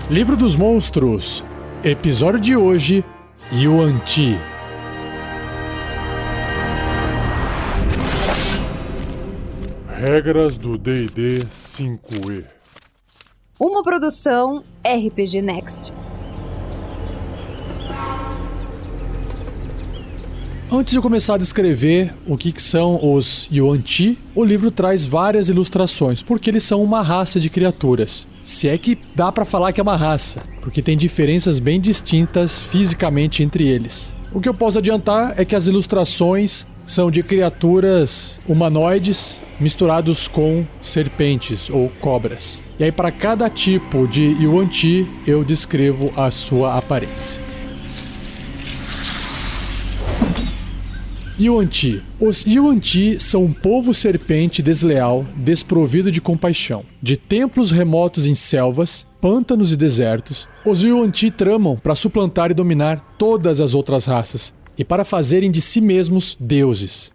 Livro dos Monstros, episódio de hoje, Yuan-ti. Regras do D&D 5e. Uma produção RPG Next. Antes de eu começar a descrever o que são os Yuan-ti, o livro traz várias ilustrações, porque eles são uma raça de criaturas. Se é que dá pra falar que é uma raça, porque tem diferenças bem distintas fisicamente entre eles. O que eu posso adiantar é que as ilustrações são de criaturas humanoides misturados com serpentes ou cobras. E aí para cada tipo de Yuan-ti eu descrevo a sua aparência. Yuan-ti. Os Yuan-ti são um povo serpente desleal, desprovido de compaixão. De templos remotos em selvas, pântanos e desertos, os Yuan-ti tramam para suplantar e dominar todas as outras raças e para fazerem de si mesmos deuses.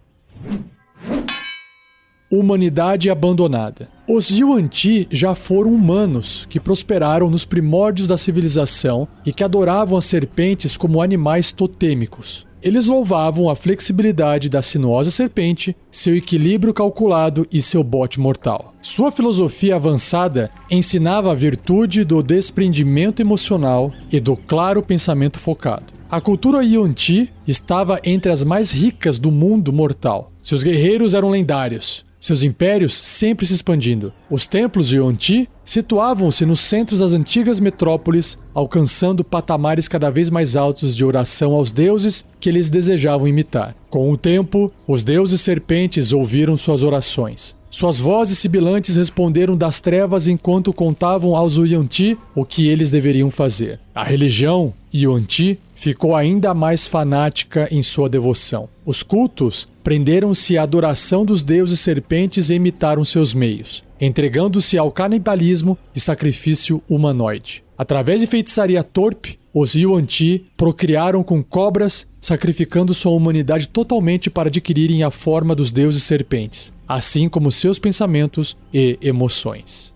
Humanidade abandonada. Os Yuan-ti já foram humanos que prosperaram nos primórdios da civilização e que adoravam as serpentes como animais totêmicos. Eles louvavam a flexibilidade da sinuosa serpente, seu equilíbrio calculado e seu bote mortal. Sua filosofia avançada ensinava a virtude do desprendimento emocional e do claro pensamento focado. A cultura Yuan-ti estava entre as mais ricas do mundo mortal. Seus guerreiros eram lendários, seus impérios sempre se expandindo. Os templos Yuan-ti situavam-se nos centros das antigas metrópoles, alcançando patamares cada vez mais altos de oração aos deuses que eles desejavam imitar. Com o tempo, os deuses serpentes ouviram suas orações. Suas vozes sibilantes responderam das trevas enquanto contavam aos Yuan-ti o que eles deveriam fazer. A religião Yuan-ti ficou ainda mais fanática em sua devoção. Os cultos prenderam-se à adoração dos deuses serpentes e imitaram seus meios, entregando-se ao canibalismo e sacrifício humanoide. Através de feitiçaria torpe, os Yuan-ti procriaram com cobras, sacrificando sua humanidade totalmente para adquirirem a forma dos deuses serpentes, assim como seus pensamentos e emoções.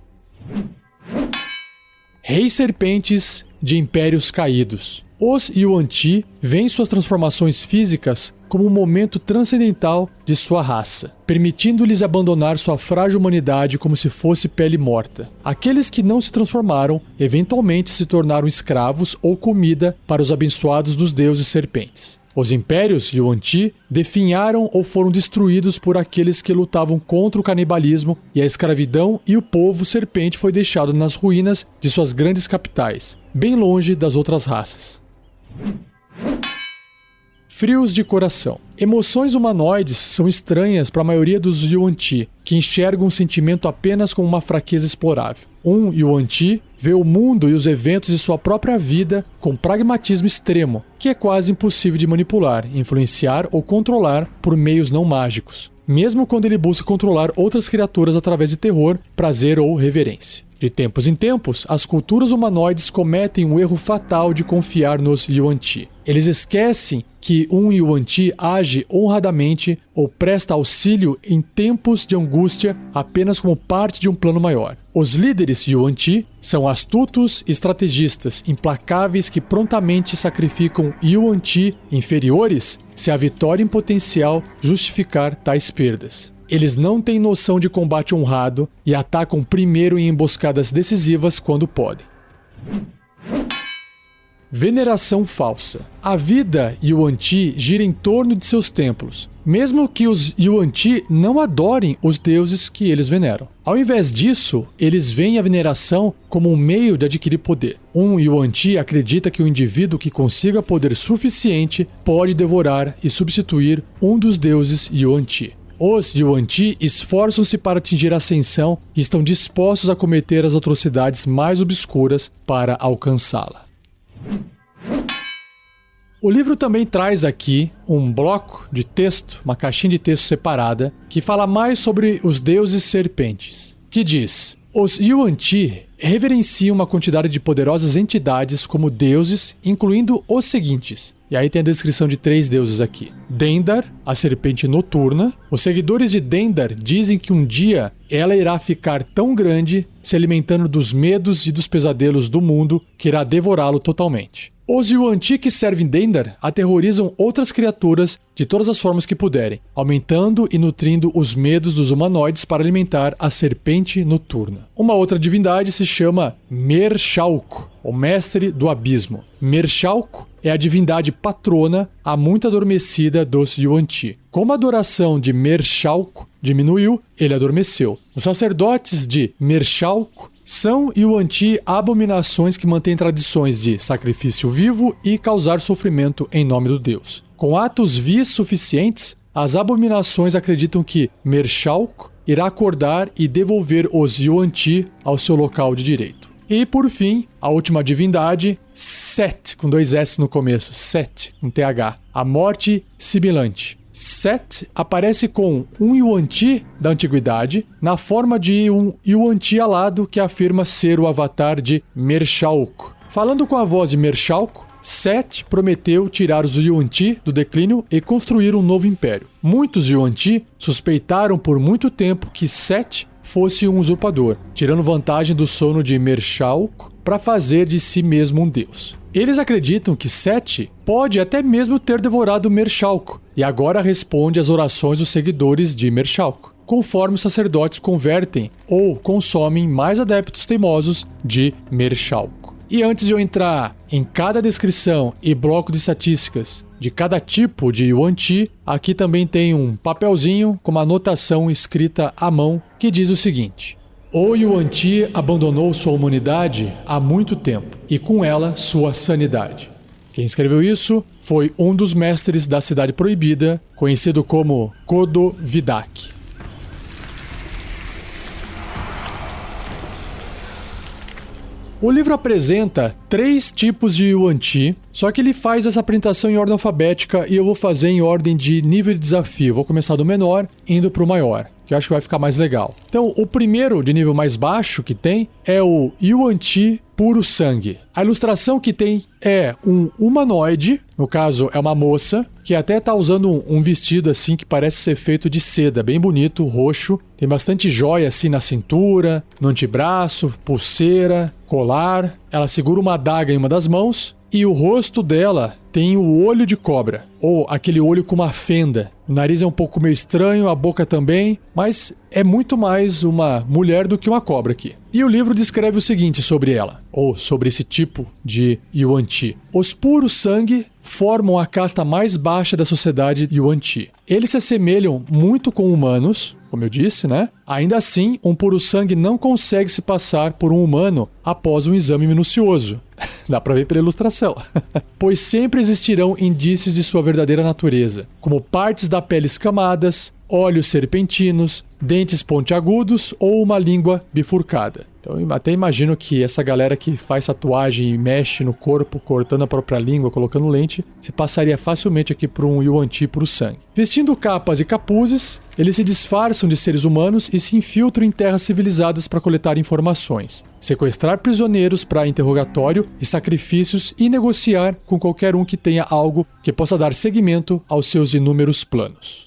Reis serpentes de impérios caídos. Os Yuan-ti veem suas transformações físicas como um momento transcendental de sua raça, permitindo-lhes abandonar sua frágil humanidade como se fosse pele morta. Aqueles que não se transformaram, eventualmente se tornaram escravos ou comida para os abençoados dos deuses serpentes. Os impérios Yuan-ti definharam ou foram destruídos por aqueles que lutavam contra o canibalismo e a escravidão, e o povo serpente foi deixado nas ruínas de suas grandes capitais, bem longe das outras raças. Frios de coração. Emoções humanoides são estranhas para a maioria dos Yuan-ti, que enxergam um sentimento apenas como uma fraqueza explorável. Um Yuan-ti vê o mundo e os eventos de sua própria vida com pragmatismo extremo, que é quase impossível de manipular, influenciar ou controlar por meios não mágicos, mesmo quando ele busca controlar outras criaturas através de terror, prazer ou reverência. De tempos em tempos, as culturas humanoides cometem um erro fatal de confiar nos Yuan-ti. Eles esquecem que um Yuan-ti age honradamente ou presta auxílio em tempos de angústia apenas como parte de um plano maior. Os líderes Yuan-ti são astutos e estrategistas, implacáveis que prontamente sacrificam Yuan-ti inferiores se a vitória em potencial justificar tais perdas. Eles não têm noção de combate honrado e atacam primeiro em emboscadas decisivas quando podem. Veneração falsa. A vida Yuan-ti gira em torno de seus templos, mesmo que os Yuan-ti não adorem os deuses que eles veneram. Ao invés disso, eles veem a veneração como um meio de adquirir poder. Um Yuan-ti acredita que o indivíduo que consiga poder suficiente pode devorar e substituir um dos deuses Yuan-ti. Os Yuan-ti esforçam-se para atingir a ascensão e estão dispostos a cometer as atrocidades mais obscuras para alcançá-la. O livro também traz aqui um bloco de texto, uma caixinha de texto separada, que fala mais sobre os deuses serpentes, que diz: os Yuan-ti reverenciam uma quantidade de poderosas entidades como deuses, incluindo os seguintes: E aí tem a descrição de 3 deuses aqui. Dendar, a serpente noturna. Os seguidores de Dendar dizem que um dia ela irá ficar tão grande, se alimentando dos medos e dos pesadelos do mundo, que irá devorá-lo totalmente. Os Yuan-Ti que servem Dendar aterrorizam outras criaturas de todas as formas que puderem, aumentando e nutrindo os medos dos humanoides para alimentar a serpente noturna. Uma outra divindade se chama Mer-Shalco, o mestre do abismo. Mer-Shalco é a divindade patrona há muito adormecida dos Yuan-Ti. Como a adoração de Mer-Shalco diminuiu, ele adormeceu. Os sacerdotes de Mer-Shalco são Yuan-Ti abominações que mantêm tradições de sacrifício vivo e causar sofrimento em nome do deus. Com atos vis suficientes, as abominações acreditam que Mer-Shalco irá acordar e devolver os Yuan-Ti ao seu local de direito. E, por fim, a última divindade, Set, com 2 S no começo, Set, com TH, a morte sibilante. Set aparece com um Yuan-Ti da antiguidade na forma de um Yuan-Ti alado que afirma ser o avatar de Mer-Shalco. Falando com a voz de Mer-Shalco, Set prometeu tirar os Yuan-Ti do declínio e construir um novo império. Muitos Yuan-Ti suspeitaram por muito tempo que Set fosse um usurpador, tirando vantagem do sono de Mer-Shalco para fazer de si mesmo um deus. Eles acreditam que Set pode até mesmo ter devorado Mer-Shalco e agora responde às orações dos seguidores de Mer-Shalco, conforme os sacerdotes convertem ou consomem mais adeptos teimosos de Mer-Shalco. E antes de eu entrar em cada descrição e bloco de estatísticas de cada tipo de Yuan-Ti, aqui também tem um papelzinho com uma anotação escrita à mão que diz o seguinte: o Yuan-Ti abandonou sua humanidade há muito tempo e com ela sua sanidade. Quem escreveu isso foi um dos mestres da Cidade Proibida, conhecido como Kodo Vidak. O livro apresenta 3 tipos de Yuan-Ti, só que ele faz essa apresentação em ordem alfabética e eu vou fazer em ordem de nível de desafio. Vou começar do menor, indo para o maior, que eu acho que vai ficar mais legal. Então, o primeiro de nível mais baixo que tem é o Yuan-Ti puro sangue. A ilustração que tem é um humanoide, no caso é uma moça, que até tá usando um vestido assim que parece ser feito de seda, bem bonito, roxo. Tem bastante joia assim na cintura, no antebraço, pulseira, colar. Ela segura uma adaga em uma das mãos e o rosto dela tem o olho de cobra, ou aquele olho com uma fenda. O nariz é um pouco meio estranho, a boca também, mas é muito mais uma mulher do que uma cobra aqui. E o livro descreve o seguinte sobre ela, ou sobre esse tipo de Yuan-Ti. Os puros sangue formam a casta mais baixa da sociedade Yuan-Ti. Eles se assemelham muito com humanos, como eu disse, né? Ainda assim, um puro sangue não consegue se passar por um humano após um exame minucioso. Dá pra ver pela ilustração. Pois sempre existirão indícios de sua verdadeira natureza, como partes da pele escamadas, olhos serpentinos, dentes pontiagudos ou uma língua bifurcada. Então eu até imagino que essa galera que faz tatuagem e mexe no corpo, cortando a própria língua, colocando lente, se passaria facilmente aqui por um Yuan-Ti puro sangue. Vestindo capas e capuzes, eles se disfarçam de seres humanos e se infiltram em terras civilizadas para coletar informações, sequestrar prisioneiros para interrogatório e sacrifícios e negociar com qualquer um que tenha algo que possa dar seguimento aos seus inúmeros planos.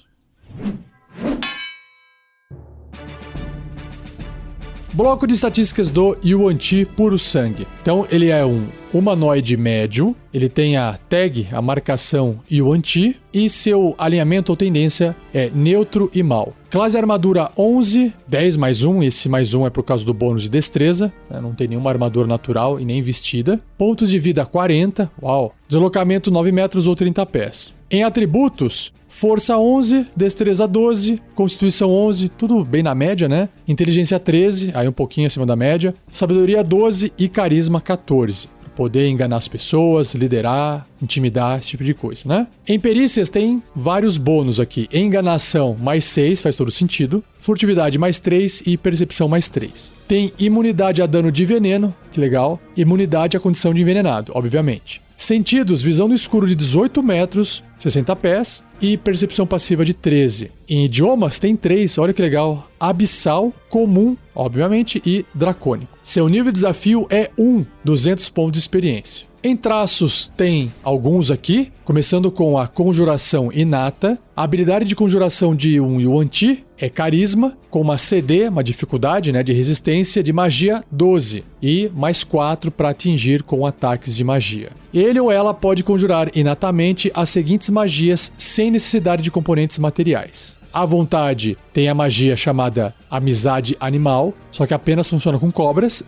Bloco de estatísticas do Yuan-Ti puro sangue. Então ele é um humanoide médio, ele tem a tag, a marcação Yuan-Ti, e seu alinhamento ou tendência é neutro e mal. Classe armadura 11, 10 mais 1, esse mais 1 é por causa do bônus de destreza, né? Não tem nenhuma armadura natural e nem vestida. Pontos de vida 40, uau. Deslocamento 9 metros ou 30 pés. Em atributos, força 11, destreza 12, constituição 11, tudo bem na média, né? Inteligência 13, aí um pouquinho acima da média. Sabedoria 12 e carisma 14. Pra poder enganar as pessoas, liderar, intimidar, esse tipo de coisa, né? Em perícias tem vários bônus aqui. Enganação mais 6, faz todo sentido. Furtividade mais 3 e percepção mais 3. Tem imunidade a dano de veneno, que legal. Imunidade à condição de envenenado, obviamente. Sentidos, visão no escuro de 18 metros, 60 pés, e percepção passiva de 13. Em idiomas tem 3, olha que legal. Abissal, comum, obviamente, e dracônico. Seu nível de desafio é 1, 200 pontos de experiência. Em traços tem alguns aqui, começando com a conjuração inata. A habilidade de conjuração de um Yuan Ti é carisma, com uma CD, uma dificuldade, né, de resistência de magia 12 e mais 4 para atingir com ataques de magia. Ele ou ela pode conjurar inatamente as seguintes magias sem necessidade de componentes materiais. À vontade tem a magia chamada Amizade Animal, só que apenas funciona com cobras.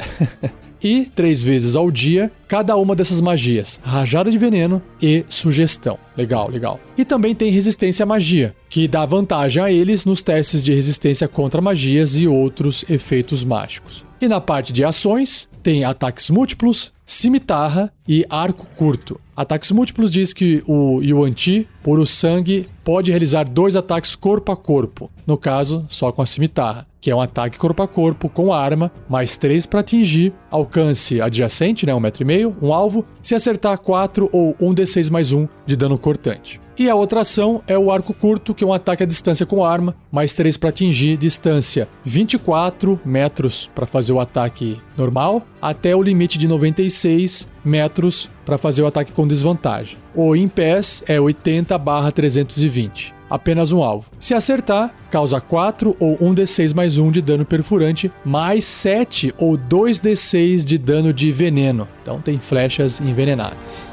E 3 vezes ao dia, cada uma dessas magias, rajada de veneno e sugestão. Legal, legal. E também tem resistência à magia, que dá vantagem a eles nos testes de resistência contra magias e outros efeitos mágicos. E na parte de ações, tem ataques múltiplos, cimitarra e arco curto. Ataques múltiplos diz que o Yuan Ti, puro sangue, pode realizar 2 ataques corpo a corpo, no caso, só com a cimitarra, que é um ataque corpo a corpo com arma, mais 3 para atingir, alcance adjacente, né, 1,5 m, um alvo, se acertar 4 ou 1d6 mais 1 de dano cortante. E a outra ação é o arco curto, que é um ataque à distância com arma, mais 3 para atingir, distância 24 metros para fazer o ataque normal, até o limite de 96 metros para fazer o ataque com desvantagem. O em pés é 80/320. Apenas um alvo. Se acertar, causa 4 ou 1d6 mais 1 de dano perfurante, mais 7 ou 2d6 de dano de veneno. Então tem flechas envenenadas.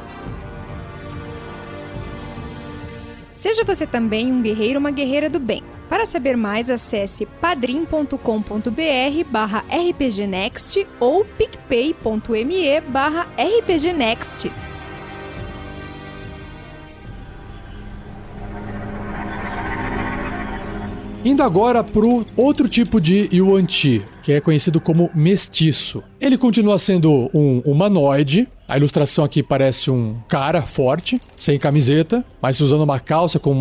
Seja você também um guerreiro ou uma guerreira do bem. Para saber mais, acesse padrim.com.br/rpgnext ou picpay.me/rpgnext. Indo agora pro outro tipo de Yuan Ti, que é conhecido como mestiço. Ele continua sendo um humanoide. A ilustração aqui parece um cara forte, sem camiseta, mas usando uma calça com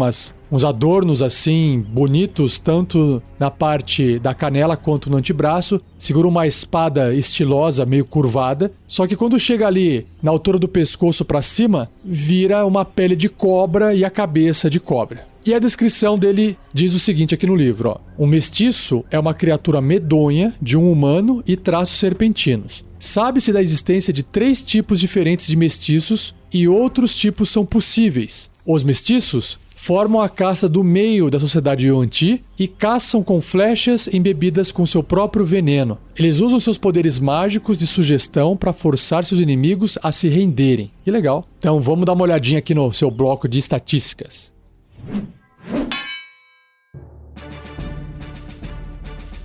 uns adornos assim, bonitos, tanto na parte da canela quanto no antebraço. Segura uma espada estilosa, meio curvada. Só que quando chega ali, na altura do pescoço para cima, vira uma pele de cobra e a cabeça de cobra. E a descrição dele diz o seguinte aqui no livro, ó. Um mestiço é uma criatura medonha de um humano e traços serpentinos. Sabe-se da existência de 3 tipos diferentes de mestiços e outros tipos são possíveis. Os mestiços formam a casta do meio da sociedade Yuan Ti e caçam com flechas embebidas com seu próprio veneno. Eles usam seus poderes mágicos de sugestão para forçar seus inimigos a se renderem. Que legal. Então vamos dar uma olhadinha aqui no seu bloco de estatísticas.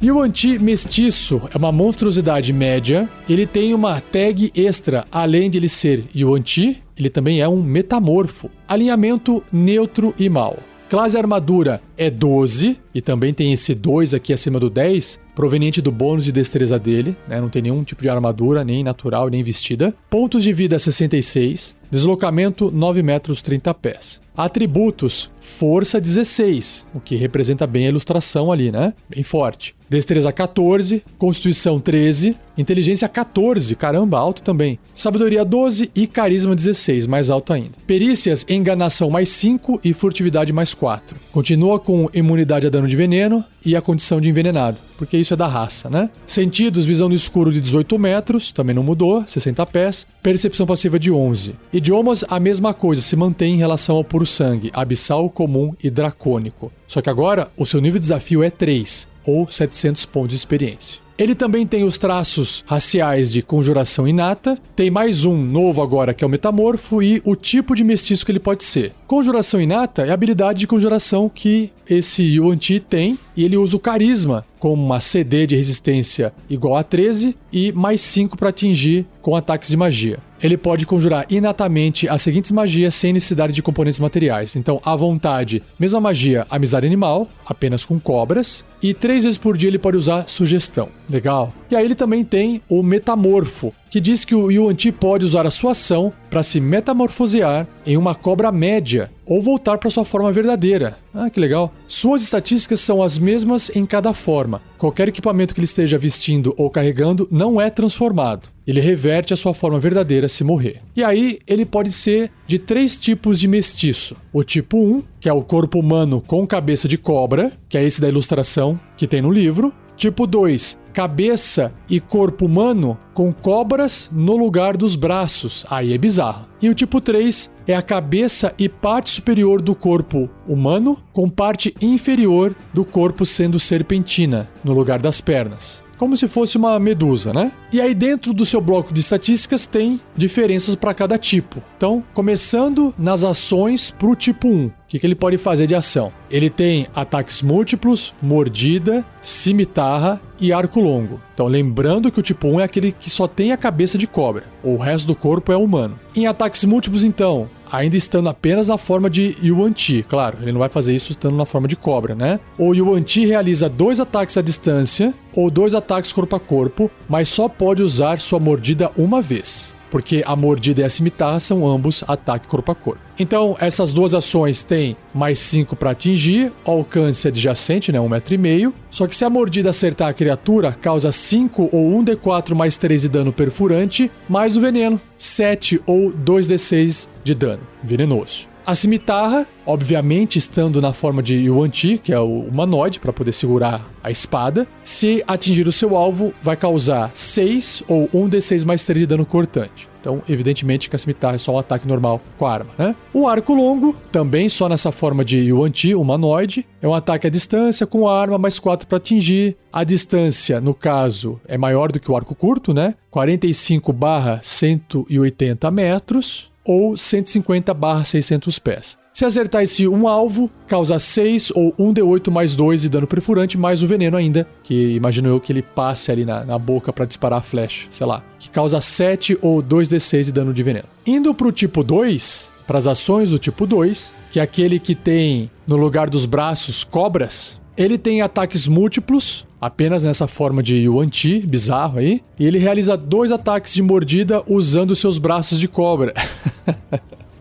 Yuan Ti mestiço é uma monstruosidade média. Ele tem uma tag extra, além de ele ser Yuan Ti, ele também é um metamorfo. Alinhamento neutro e mal. Classe armadura é 12, e também tem esse 2 aqui acima do 10, proveniente do bônus de destreza dele, né? Não tem nenhum tipo de armadura, nem natural, nem vestida. Pontos de vida 66, deslocamento 9 metros 30 pés. Atributos, força 16, o que representa bem a ilustração ali, né? Bem forte. Destreza 14, Constituição 13, Inteligência 14, caramba, alto também. Sabedoria 12 e Carisma 16, mais alto ainda. Perícias, Enganação mais 5 e Furtividade mais 4. Continua com imunidade a dano de veneno e a condição de envenenado, porque isso é da raça, né? Sentidos, visão no escuro de 18 metros, também não mudou, 60 pés. Percepção passiva de 11. Idiomas, a mesma coisa, se mantém em relação ao puro sangue, abissal, comum e dracônico. Só que agora, o seu nível de desafio é 3, ou 700 pontos de experiência. Ele também tem os traços raciais de conjuração inata, tem mais um novo agora que é o metamorfo e o tipo de mestiço que ele pode ser. Conjuração inata é a habilidade de conjuração que esse Yuan Ti tem e ele usa o carisma como uma CD de resistência igual a 13 e mais 5 para atingir com ataques de magia. Ele pode conjurar inatamente as seguintes magias sem necessidade de componentes materiais. Então, à vontade, mesma magia, amizade animal, apenas com cobras. E 3 vezes por dia ele pode usar sugestão. Legal. E aí ele também tem o metamorfo, que diz que o Yuan Ti pode usar a sua ação para se metamorfosear em uma cobra média ou voltar para sua forma verdadeira. Ah, que legal. Suas estatísticas são as mesmas em cada forma. Qualquer equipamento que ele esteja vestindo ou carregando não é transformado. Ele reverte a sua forma verdadeira se morrer. E aí, ele pode ser de 3 tipos de mestiço. O tipo 1, que é o corpo humano com cabeça de cobra, que é esse da ilustração que tem no livro. Tipo 2, cabeça e corpo humano com cobras no lugar dos braços. Aí é bizarro. E o tipo 3 é a cabeça e parte superior do corpo humano com parte inferior do corpo sendo serpentina no lugar das pernas. Como se fosse uma medusa, né? E aí dentro do seu bloco de estatísticas tem diferenças para cada tipo. Então, começando nas ações para o tipo 1. O que ele pode fazer de ação? Ele tem ataques múltiplos, mordida, cimitarra e arco longo. Então, lembrando que o tipo 1 é aquele que só tem a cabeça de cobra. O resto do corpo é humano. Em ataques múltiplos, então, ainda estando apenas na forma de Yuan Ti. Claro, ele não vai fazer isso estando na forma de cobra, né? O Yuan Ti realiza 2 ataques à distância ou 2 ataques corpo a corpo, mas só pode usar sua mordida uma vez. Porque a mordida e a cimitarra são ambos ataque corpo a corpo. Então, essas 2 ações têm mais 5 para atingir, alcance adjacente, né, 1,5 m. Só que se a mordida acertar a criatura, causa 5 ou 1d4 mais 3 de dano perfurante, mais o veneno, 7 ou 2d6 de dano venenoso. A cimitarra, obviamente estando na forma de Yuan Ti, que é o humanoide, para poder segurar a espada, se atingir o seu alvo, vai causar 6 ou 1d6 mais 3 de dano cortante. Então, evidentemente que a cimitarra é só um ataque normal com a arma, né? O arco longo, também só nessa forma de Yuan Ti, humanoide, é um ataque à distância com a arma, mais 4 para atingir. A distância, no caso, é maior do que o arco curto, né? 45/180 metros. Ou 150/600 pés. Se acertar esse um alvo, causa 6 ou 1d8 mais 2 de dano perfurante, mais o veneno ainda, que imagino eu que ele passe ali na boca para disparar a flecha, sei lá, que causa 7 ou 2d6 de dano de veneno. Indo pro tipo 2, para as ações do tipo 2, que é aquele que tem no lugar dos braços cobras, ele tem ataques múltiplos, apenas nessa forma de Yuan Ti, bizarro aí. E ele realiza 2 ataques de mordida usando seus braços de cobra.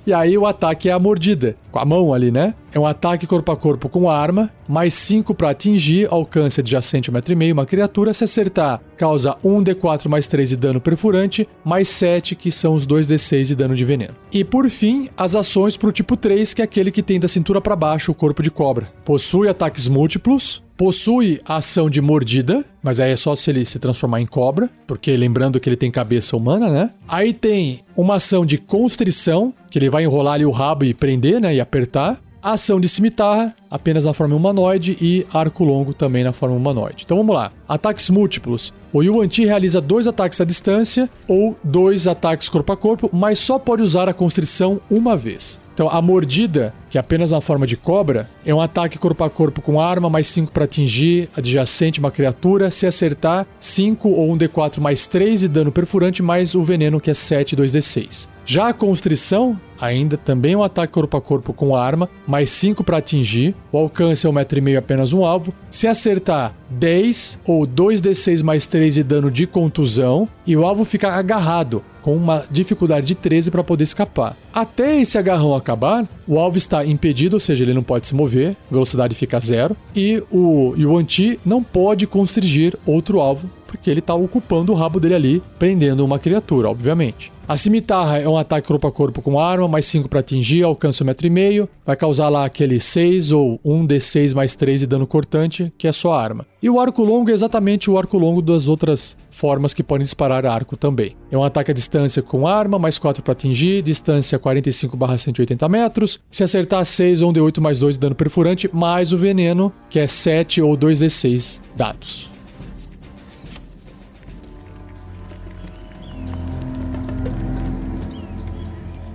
E aí o ataque é a mordida, com a mão ali, né? É um ataque corpo a corpo com arma, mais 5 para atingir, alcance adjacente 1,5 m, uma criatura. Se acertar, causa 1d4 mais 3 de dano perfurante, mais 7, que são os 2d6 de dano de veneno. E por fim, as ações pro tipo 3, que é aquele que tem da cintura para baixo o corpo de cobra. Possui ataques múltiplos, possui a ação de mordida, mas aí é só se ele se transformar em cobra, porque lembrando que ele tem cabeça humana, né? Aí tem uma ação de constrição, que ele vai enrolar ali o rabo e prender, né? E apertar. A ação de cimitarra, apenas na forma humanoide, e arco longo também na forma humanoide. Então vamos lá. Ataques múltiplos. O Yuan Ti realiza 2 ataques à distância ou 2 ataques corpo a corpo, mas só pode usar a constrição uma vez. Então, a mordida, que é apenas na forma de cobra, é um ataque corpo a corpo com arma, mais 5 para atingir adjacente uma criatura. Se acertar, 5 ou 1d4 mais 3 de dano perfurante, mais o veneno, que é 7, 2d6. Já a constrição, ainda também é um ataque corpo a corpo com arma, mais 5 para atingir. O alcance é 1,5 m, apenas um alvo. Se acertar, 10 ou 2d6 mais 3 de dano de contusão. E o alvo fica agarrado, com uma dificuldade de 13 para poder escapar. Até esse agarrão acabar, o alvo está impedido, ou seja, ele não pode se mover, velocidade fica 0. E o Yuan Ti não pode constrigir outro alvo, porque ele está ocupando o rabo dele ali, prendendo uma criatura, obviamente. A cimitarra é um ataque corpo a corpo com arma, mais 5 para atingir, alcança 1,5 m, vai causar lá aquele 6 ou 1d6 mais 3 de dano cortante, que é só arma. E o arco longo é exatamente o arco longo das outras formas que podem disparar arco também. É um ataque à distância com arma, mais 4 para atingir, distância 45/180 metros. Se acertar, 6 ou 1d8 mais 2 de dano perfurante, mais o veneno, que é 7 ou 2d6 dados.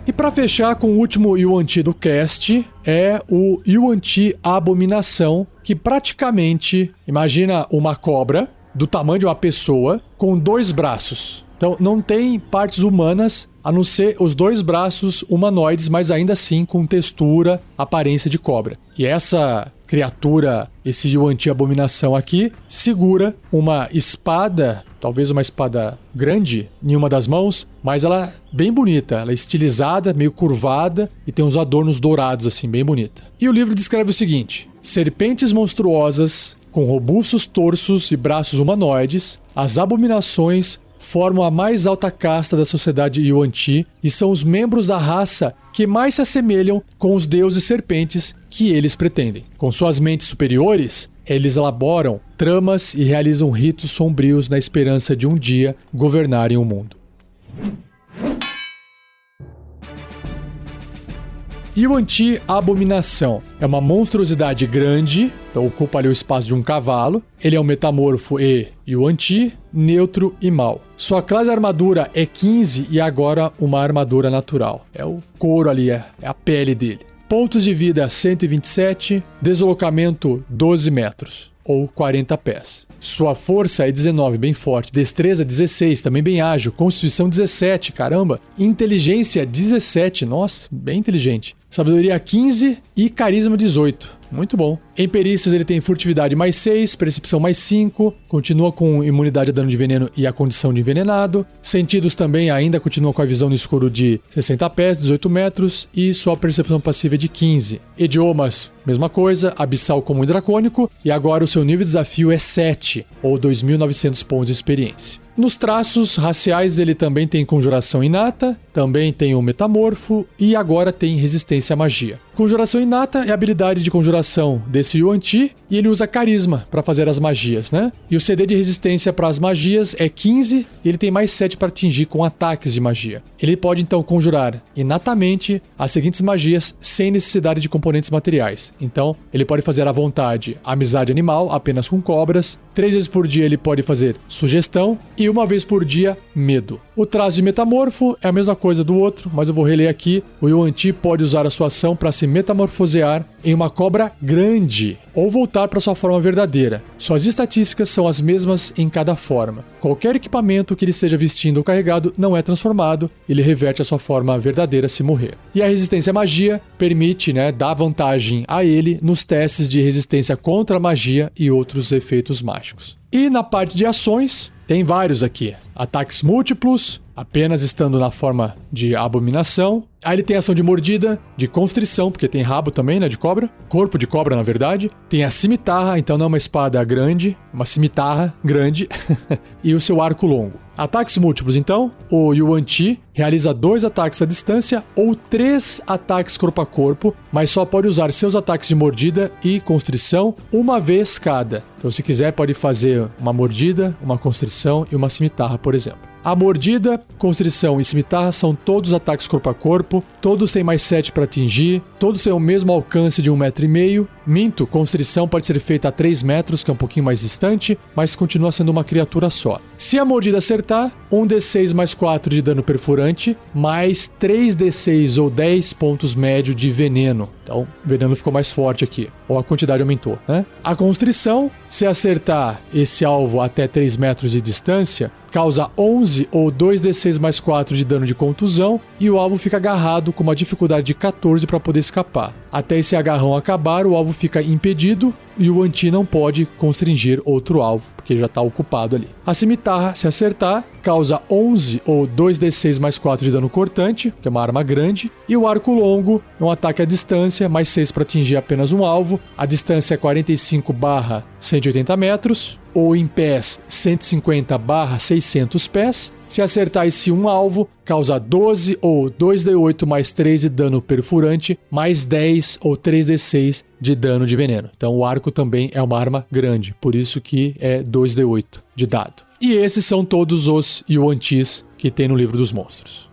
E para fechar com o último Yuan Ti do cast, é o Yuan Ti Abominação, que praticamente, imagina uma cobra do tamanho de uma pessoa com 2 braços. Então não tem partes humanas, a não ser os 2 braços humanoides, mas ainda assim com textura, aparência de cobra. E essa criatura, esse Yuan Ti Abominação aqui, segura uma espada, talvez uma espada grande em uma das mãos, mas ela é bem bonita, ela é estilizada, meio curvada e tem uns adornos dourados assim, bem bonita. E o livro descreve o seguinte: serpentes monstruosas com robustos torsos e braços humanoides, as abominações formam a mais alta casta da sociedade Yuan-Ti e são os membros da raça que mais se assemelham com os deuses serpentes que eles pretendem. Com suas mentes superiores, eles elaboram tramas e realizam ritos sombrios na esperança de um dia governarem o mundo. Yuan-Ti Abominação é uma monstruosidade grande, então ocupa ali o espaço de um cavalo. Ele é um metamorfo e Yuan-Ti, neutro e mau. Sua classe de armadura é 15 e agora uma armadura natural. É o couro ali, é a pele dele. Pontos de vida 127, deslocamento 12 metros, ou 40 pés. Sua força é 19, bem forte. Destreza 16, também bem ágil. Constituição 17, caramba. Inteligência 17, nossa, bem inteligente. Sabedoria 15 e carisma 18. Muito bom. Em perícias ele tem furtividade mais 6, percepção mais 5, continua com imunidade a dano de veneno e a condição de envenenado. Sentidos também ainda continua com a visão no escuro de 60 pés, 18 metros e sua percepção passiva é de 15. Idiomas, mesma coisa, abissal comum e dracônico, e agora o seu nível de desafio é 7, ou 2.900 pontos de experiência. Nos traços raciais ele também tem conjuração inata, também tem o metamorfo e agora tem resistência à magia. Conjuração inata é a habilidade de conjuração desse Yuan-Ti e ele usa carisma para fazer as magias, né? E o CD de resistência para as magias é 15 e ele tem mais 7 para atingir com ataques de magia. Ele pode então conjurar inatamente as seguintes magias sem necessidade de componentes materiais. Então ele pode fazer à vontade amizade animal apenas com cobras, 3 vezes por dia ele pode fazer sugestão e uma vez por dia medo. O traço de metamorfo é a mesma coisa do outro, mas eu vou reler aqui. O Yuan-Ti pode usar a sua ação para se metamorfosear em uma cobra grande ou voltar para sua forma verdadeira. Suas estatísticas são as mesmas em cada forma. Qualquer equipamento que ele esteja vestindo ou carregado não é transformado, ele reverte a sua forma verdadeira se morrer. E a resistência à magia permite, dar vantagem a ele nos testes de resistência contra a magia e outros efeitos mágicos. E na parte de ações, tem vários aqui. Ataques múltiplos, apenas estando na forma de abominação. Aí ele tem ação de mordida, de constrição, porque tem rabo também, de cobra. Corpo de cobra, na verdade. Tem a cimitarra, então não é uma espada grande, uma cimitarra grande. E o seu arco longo. Ataques múltiplos, então. O Yuan-Ti realiza 2 ataques à distância ou 3 ataques corpo a corpo, mas só pode usar seus ataques de mordida e constrição uma vez cada. Então, se quiser, pode fazer uma mordida, uma constrição e uma cimitarra, por exemplo. A mordida, constrição e cimitarra são todos ataques corpo a corpo, todos têm mais 7 para atingir, todos têm o mesmo alcance de 1,5 metro. Minto, constrição pode ser feita a 3 metros, que é um pouquinho mais distante, mas continua sendo uma criatura só. Se a mordida acertar, 1d6 mais 4 de dano perfurante, mais 3d6 ou 10 pontos médio de veneno. Então, o veneno ficou mais forte aqui, ou a quantidade aumentou, A constrição, se acertar esse alvo até 3 metros de distância, causa 11 ou 2d6 mais 4 de dano de contusão e o alvo fica agarrado com uma dificuldade de 14 para poder escapar. Até esse agarrão acabar, o alvo fica impedido e o Yuan-Ti não pode constringir outro alvo, porque já está ocupado ali. A cimitarra, se acertar, causa 11 ou 2d6 mais 4 de dano cortante, que é uma arma grande, e o arco longo é um ataque à distância, mais 6 para atingir apenas um alvo. A distância é 45/180 metros, ou em pés 150/600 pés. Se acertar esse um alvo, causa 12 ou 2d8 mais 3 de dano perfurante, mais 10 ou 3d6 de dano de veneno. Então o arco também é uma arma grande, por isso que é 2d8 de dado. E esses são todos os Yuan-Tis que tem no livro dos monstros.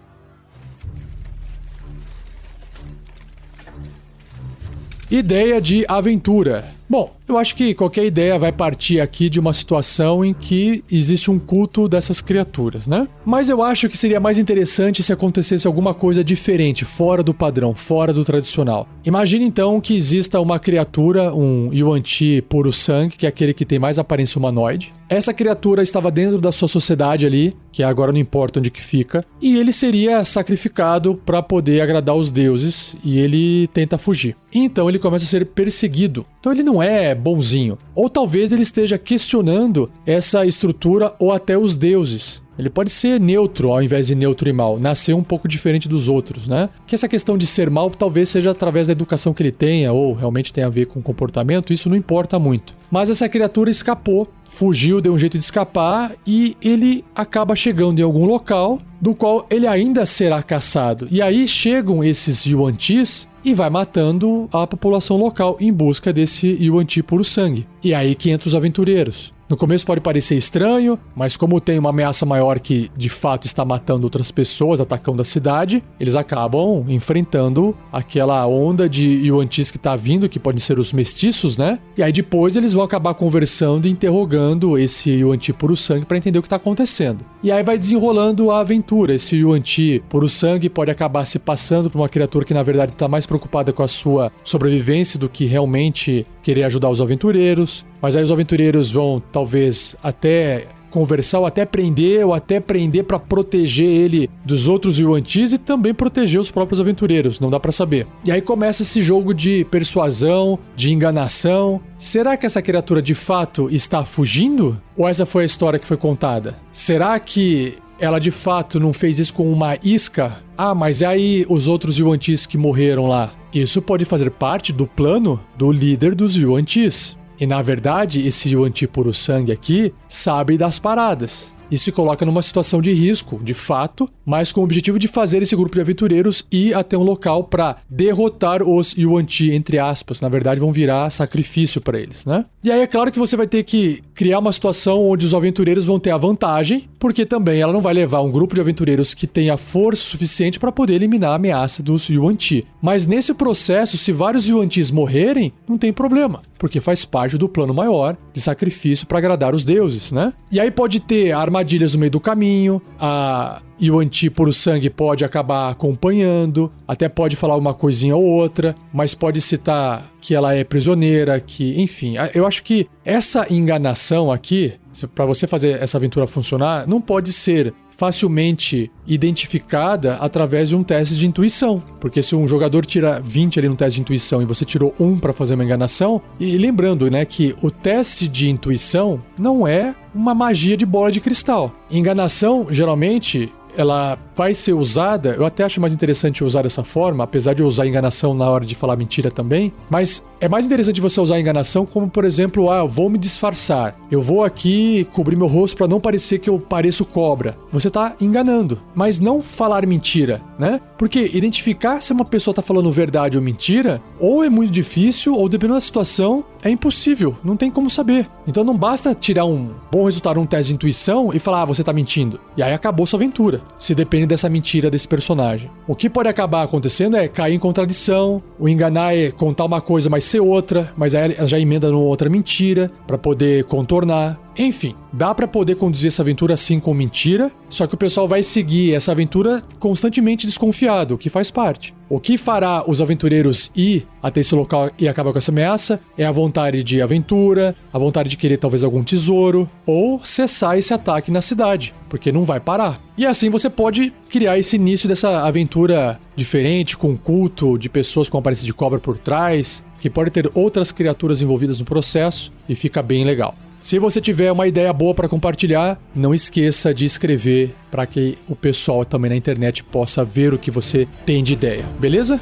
Ideia de aventura. Bom, eu acho que qualquer ideia vai partir aqui de uma situação em que existe um culto dessas criaturas, Mas eu acho que seria mais interessante se acontecesse alguma coisa diferente, fora do padrão, fora do tradicional. Imagine então que exista uma criatura, um Yuan-Ti puro sangue, que é aquele que tem mais aparência humanoide. Essa criatura estava dentro da sua sociedade ali, que agora não importa onde que fica, e ele seria sacrificado para poder agradar os deuses, e ele tenta fugir. Então ele começa a ser perseguido. Então ele não é bonzinho. Ou talvez ele esteja questionando essa estrutura ou até os deuses. Ele pode ser neutro ao invés de neutro e mal, nascer um pouco diferente dos outros, né? Que essa questão de ser mal talvez seja através da educação que ele tenha ou realmente tem a ver com o comportamento, isso não importa muito. Mas essa criatura escapou, fugiu, deu um jeito de escapar e ele acaba chegando em algum local do qual ele ainda será caçado. E aí chegam esses Yuan-Tis e vai matando a população local em busca desse Yuan-Ti puro sangue. E aí que entram os aventureiros. No começo pode parecer estranho, mas como tem uma ameaça maior que de fato está matando outras pessoas, atacando a cidade, eles acabam enfrentando aquela onda de Yuan-Tis que está vindo, que podem ser os mestiços, né? E aí depois eles vão acabar conversando e interrogando esse Yuan-Ti puro sangue para entender o que está acontecendo. E aí vai desenrolando a aventura. Esse Yuan-Ti puro sangue pode acabar se passando por uma criatura que na verdade está mais preocupada com a sua sobrevivência do que realmente querer ajudar os aventureiros. Mas aí os aventureiros vão talvez até conversar ou até prender para proteger ele dos outros Yuan-Tis e também proteger os próprios aventureiros, não dá para saber. E aí começa esse jogo de persuasão, de enganação. Será que essa criatura de fato está fugindo? Ou essa foi a história que foi contada? Será que ela de fato não fez isso com uma isca? Ah, mas e aí os outros Yuan-Tis que morreram lá? Isso pode fazer parte do plano do líder dos Yuan-Tis. E na verdade, esse Yuan-Ti puro sangue aqui sabe das paradas. E se coloca numa situação de risco, de fato, mas com o objetivo de fazer esse grupo de aventureiros ir até um local para derrotar os Yuan-Ti, entre aspas. Na verdade, vão virar sacrifício para eles, né? E aí é claro que você vai ter que criar uma situação onde os aventureiros vão ter a vantagem, porque também ela não vai levar um grupo de aventureiros que tenha força suficiente para poder eliminar a ameaça dos Yuan-Ti. Mas nesse processo, se vários Yuan-Tis morrerem, não tem problema, porque faz parte do plano maior de sacrifício para agradar os deuses, né? E aí pode ter armadilhas no meio do caminho, a Yuan-Ti puro sangue pode acabar acompanhando, até pode falar uma coisinha ou outra, mas pode citar que ela é prisioneira, que, enfim, eu acho que essa enganação aqui, para você fazer essa aventura funcionar, não pode ser facilmente identificada através de um teste de intuição. Porque se um jogador tira 20 ali no teste de intuição e você tirou 1 para fazer uma enganação, e lembrando, né, que o teste de intuição não é uma magia de bola de cristal. Enganação, geralmente, ela vai ser usada, eu até acho mais interessante usar dessa forma, apesar de eu usar enganação na hora de falar mentira também, mas é mais interessante você usar a enganação como, por exemplo, eu vou me disfarçar, eu vou aqui cobrir meu rosto para não parecer que eu pareço cobra. Você tá enganando, mas não falar mentira, né? Porque identificar se uma pessoa tá falando verdade ou mentira, ou é muito difícil, ou dependendo da situação, é impossível, não tem como saber. Então não basta tirar um bom resultado num teste de intuição e falar, você tá mentindo. E aí acabou sua aventura, se depende dessa mentira desse personagem. O que pode acabar acontecendo é cair em contradição, o enganar é contar uma coisa mas ser outra, mas aí ela já emenda numa outra mentira para poder contornar. Enfim, dá pra poder conduzir essa aventura assim com mentira, só que o pessoal vai seguir essa aventura constantemente desconfiado, o que faz parte. O que fará os aventureiros ir até esse local e acabar com essa ameaça é a vontade de aventura, a vontade de querer talvez algum tesouro, ou cessar esse ataque na cidade, porque não vai parar. E assim você pode criar esse início dessa aventura diferente, com um culto de pessoas com aparência de cobra por trás, que pode ter outras criaturas envolvidas no processo, e fica bem legal. Se você tiver uma ideia boa para compartilhar, não esqueça de escrever para que o pessoal também na internet possa ver o que você tem de ideia, beleza?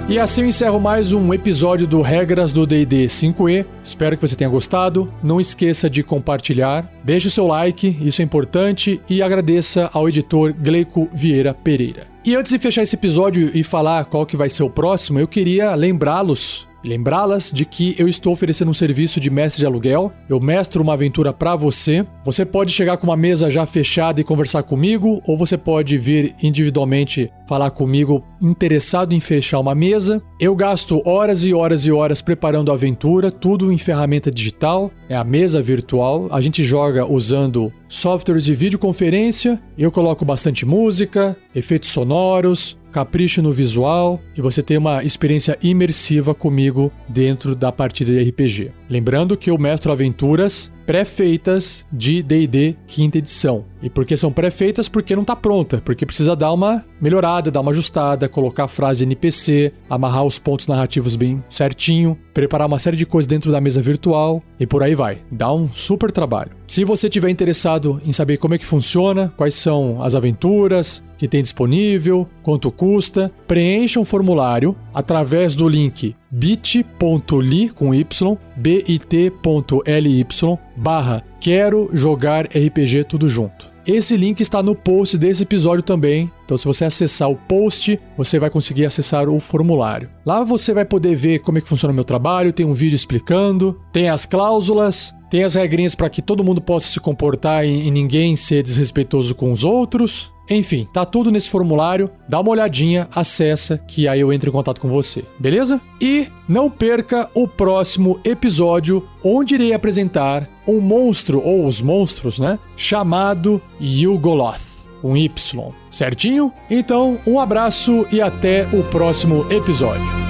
E assim eu encerro mais um episódio do Regras do D&D 5e. Espero que você tenha gostado. Não esqueça de compartilhar. Deixe o seu like, isso é importante. E agradeça ao editor Gleico Vieira Pereira. E antes de fechar esse episódio e falar qual que vai ser o próximo, eu queria lembrá-las de que eu estou oferecendo um serviço de mestre de aluguel. Eu mestro uma aventura para você. Você pode chegar com uma mesa já fechada e conversar comigo, ou você pode vir individualmente falar comigo interessado em fechar uma mesa. Eu gasto horas e horas e horas preparando a aventura, tudo em ferramenta digital, é a mesa virtual. A gente joga usando softwares de videoconferência, eu coloco bastante música, efeitos sonoros, capricho no visual e você tem uma experiência imersiva comigo dentro da partida de RPG. Lembrando que eu mestro aventuras pré-feitas de D&D 5ª edição. E por que são pré-feitas? Porque não tá pronta, porque precisa dar uma melhorada, dar uma ajustada, colocar a frase NPC, amarrar os pontos narrativos bem certinho, preparar uma série de coisas dentro da mesa virtual e por aí vai. Dá um super trabalho. Se você tiver interessado em saber como é que funciona, quais são as aventuras que tem disponível, quanto custa, preencha um formulário através do link bit.ly com y, bit.ly/quero jogar RPG tudo junto. Esse link está no post desse episódio também, então se você acessar o post, você vai conseguir acessar o formulário. Lá você vai poder ver como é que funciona o meu trabalho, tem um vídeo explicando, tem as cláusulas, tem as regrinhas para que todo mundo possa se comportar e ninguém ser desrespeitoso com os outros. Enfim, tá tudo nesse formulário, dá uma olhadinha, acessa, que aí eu entro em contato com você, beleza? E não perca o próximo episódio, onde irei apresentar um monstro, ou os monstros, né? Chamado Yugoloth, um Y, certinho? Então, um abraço e até o próximo episódio.